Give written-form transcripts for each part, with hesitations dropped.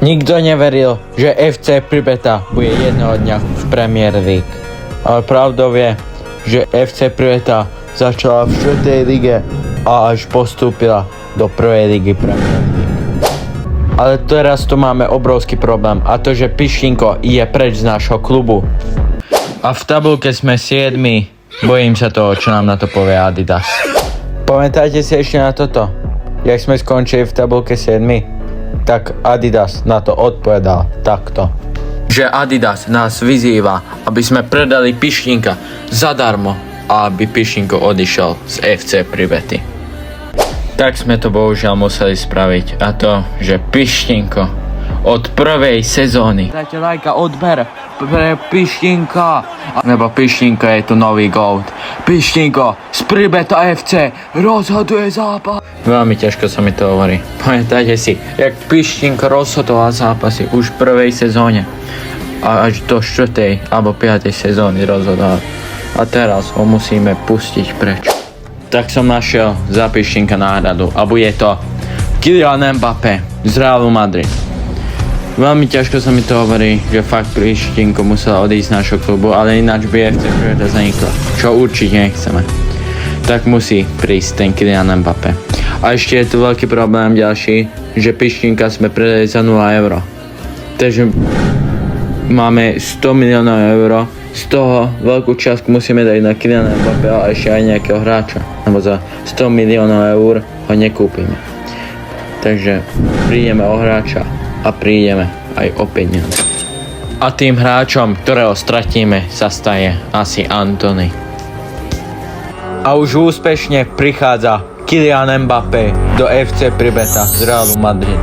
Nikto neveril, že FC Pribeta bude jedného dňa v Premier League. Ale pravdou je, že FC Pribeta začala v 4. lige a až postúpila do 1. ligy Premier League. Ale teraz tu máme obrovský problém a to, že Pištinko je preč z nášho klubu. A v tabulke sme 7. Bojím sa toho, čo nám na to povie Adidas. Pamätajte si ešte na toto? Jak sme skončili v tabulke 7, tak Adidas na to odpovedal takto. Že Adidas nás vyzýva, aby sme predali Pištinka zadarmo a aby Pištinko odišiel z FC Pribety. Tak sme to bohužiaľ museli spraviť a to, že Pištinko od prvej sezóny. Dajte lajka, odber pre Pištinka, lebo Pištinko je tu nový GOAT. Pištinko z Pribeta FC rozhoduje zápas. Veľmi ťažko sa mi to hovorí. Pamätajte si, jak Pištinko rozhodoval zápasy už v prvej sezóne a až do 4. alebo 5. sezóny rozhodoval. A teraz ho musíme pustiť preč. Tak som našiel za Pištinka náhradu a bude to Kylian Mbappé z Realu Madrid. Veľmi ťažko sa mi to hovorí, že fakt Pištinko musel odísť z nášho klubu, ale ináč by FC Pribeta zanikla, čo určite nechceme. Tak musí prísť ten Kylian Mbappé. A ešte je tu veľký problém ďalší, že Pištinka sme predali za 0 euro. Takže máme 100 miliónov euro, z toho veľkú časť musíme dať na Kyliana Mbappé a ešte aj nejakého hráča, lebo za 100 miliónov eur ho nekúpime. Takže prídeme o hráča a prídeme aj o peniaze. A tým hráčom, ktorého stratíme, sa staje asi Antony. A už úspešne prichádza Kylian Mbappé do FC Pribeta z Realu Madrid.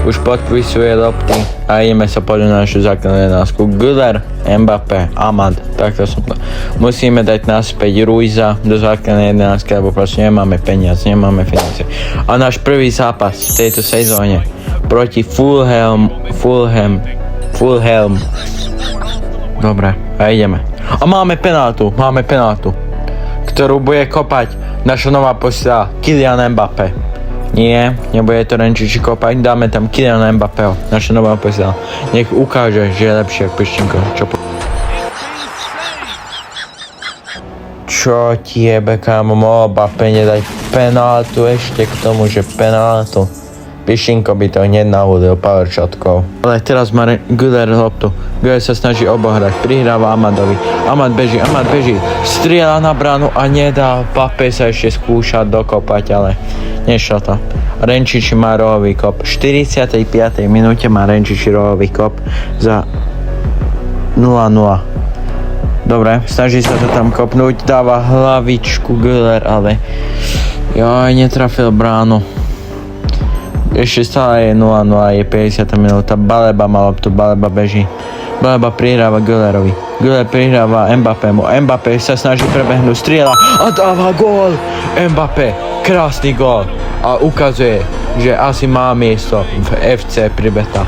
Už podpisuje lopty a ideme sa podľa na našu základnú jedenásku. Güler, Mbappé, Amad. Takto som to. Musíme dať naspäť Ruiza do základnej jedenásky, lebo proste nemáme peniaze. A náš prvý zápas v tejto sezóne proti Fulham. Dobre, a ideme. A máme penáltu, ktorú bude kopať naša nová posila Kylian Mbappé. Nie, nebude to Renčiči kopať, dáme tam Kyliana Mbappého, naša nová posila. Nech ukáže, že je lepší ako Pištinko. Čo ti jebe, kámo, mohol Mbappé nedať penáltu ešte k tomu, že penáltu. Pištinko by to hneď nahúdil power shotkou. Ale teraz má Güler loptu. Güler sa snaží obohrať, prihráva Amadovi. Amad beží, strieľa na bránu a nedá. Mbappé sa ešte skúša dokopať, ale nešlo to. Renčiči má rohový kop. V 45. minúte má Renčiči rohový kop za 0-0. Dobre, snaží sa to tam kopnúť, dáva hlavičku Güler, ale netrafil bránu. Ešte stále je 0-0, je 50. minúta, Baleba má loptu, Baleba beží. Baleba prihráva Gülerovi. Güler prihráva Mbappému. Mbappé sa snaží prebehnúť, strieľa a dáva gól. Mbappé, krásny gól. A ukazuje, že asi má miesto v FC Pribeta.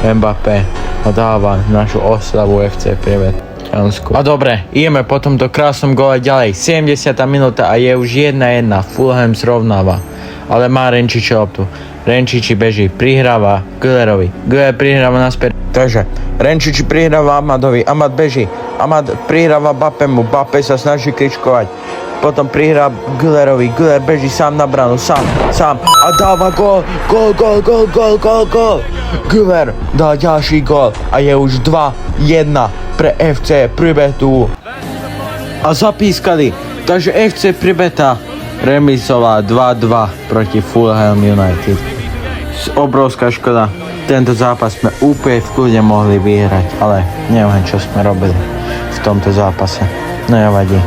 Mbappé a dáva našu oslavu FC Pribeta. A dobre, ideme po tomto krásnom góle ďalej. 70. minúta a je už 1-1. Fulham zrovnáva. Ale má Renčiči loptu. Renčiči beží, prihráva Gülerovi. Güler prihráva naspäť. Takže Renčiči prihráva Amadovi. Amad beží. Amad prihráva Mbappému. Mbappé sa snaží kričkovať. Potom prihrá Gülerovi. Güler beží sám na bránu. Sám. A dáva gól. Gól. Güler dá ďalší gól. A je už 2-1 pre FC Pribetu. A zapískali. Takže FC Pribeta remisovala 2-2 proti Fulham United. Obrovská škoda. Tento zápas sme úplne v kľude mohli vyhrať, ale neviem, čo sme robili v tomto zápase. No nevadí.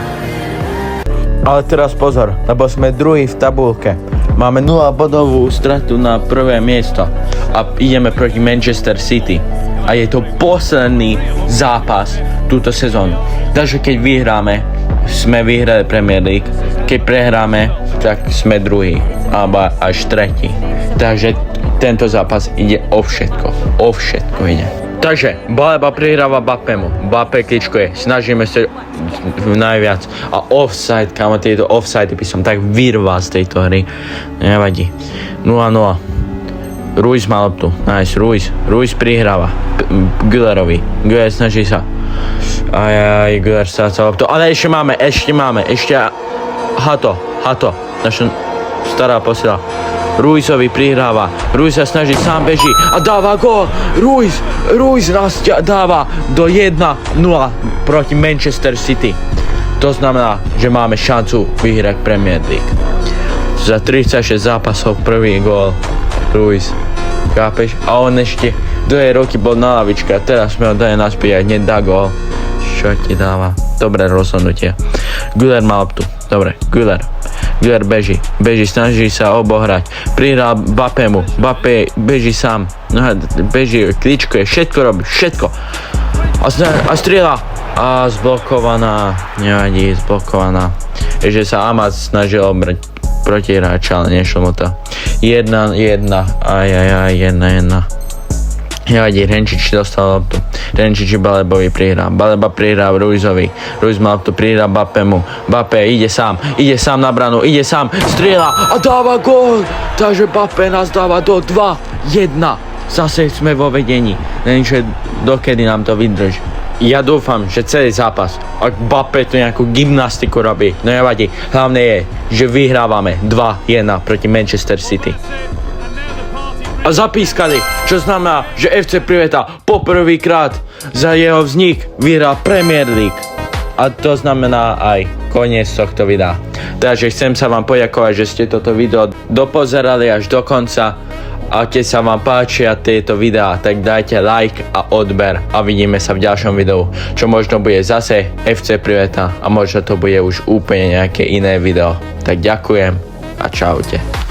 Ale teraz pozor, lebo sme druhý v tabulke. Máme 0 bodovú stratu na prvé miesto a ideme proti Manchester City. A je to posledný zápas túto sezónu. Takže keď vyhráme, sme vyhrali Premier League. Keď prehráme, tak sme druhý alebo až tretí. Takže tento zápas ide o všetko ide. Takže Baleba prihráva Mbappému. Mbappé kličkuje, snažíme sa najviac. A offside, kámo, tieto offside by som tak vyrval z tejto hry. Nevadí. 0-0. Ruiz má loptu. Nice, Ruiz prihráva. Güllerovi. Güller snaží sa. Aj, Güller stráca loptu. Ale ešte máme. Hato. Naša stará posila. Ruizovi prihráva. Ruiz sa snaží, sám beží a dáva gól. Ruiz nás dáva do 1-0 proti Manchester City. To znamená, že máme šancu vyhrať Premier League. Za 36 zápasov prvý gól Ruiz. Chápeš? A on ešte 2 roky bol na lavičke a teraz sme ho dali naspäť a hneď dá gól. Čo ti dáva? Dobré rozhodnutie. Güller má loptu. Dobre, Güller beží, snaží sa obohrať. Prihral Mbappému. Mbappé beží sám. Beží, kličkuje, všetko robí, všetko. A strieľa. A zblokovaná. Nevadí, zblokovaná. Ešte sa Amad snažil obrať protihráča, ale nešlo mu to. 1-1. Aj, 1-1. Nevadí, Renčič dostal loptu. Renčič Balebovi prihrá. Baleba prihrá Ruizovi. Ruiz má loptu, prihrá Mbappému. Mbappé ide sám na branu, strieľa a dáva gól. Takže Mbappé nás dáva do 2-1. Zase sme vo vedení. Lenže dokedy nám to vydrží. Ja dúfam, že celý zápas, ak Mbappé tu nejakú gymnastiku robí, no nevadí. Hlavne je, že vyhrávame 2-1 proti Manchester City. A zapískali, čo znamená, že FC Priveta poprvýkrát za jeho vznik vyhral Premier League. A to znamená aj koniec tohto videa. Takže chcem sa vám poďakovať, že ste toto video dopozerali až do konca. A keď sa vám páčia tieto videá, tak dajte like a odber a vidíme sa v ďalšom videu, čo možno bude zase FC Priveta a možno to bude už úplne nejaké iné video. Tak ďakujem a čaute.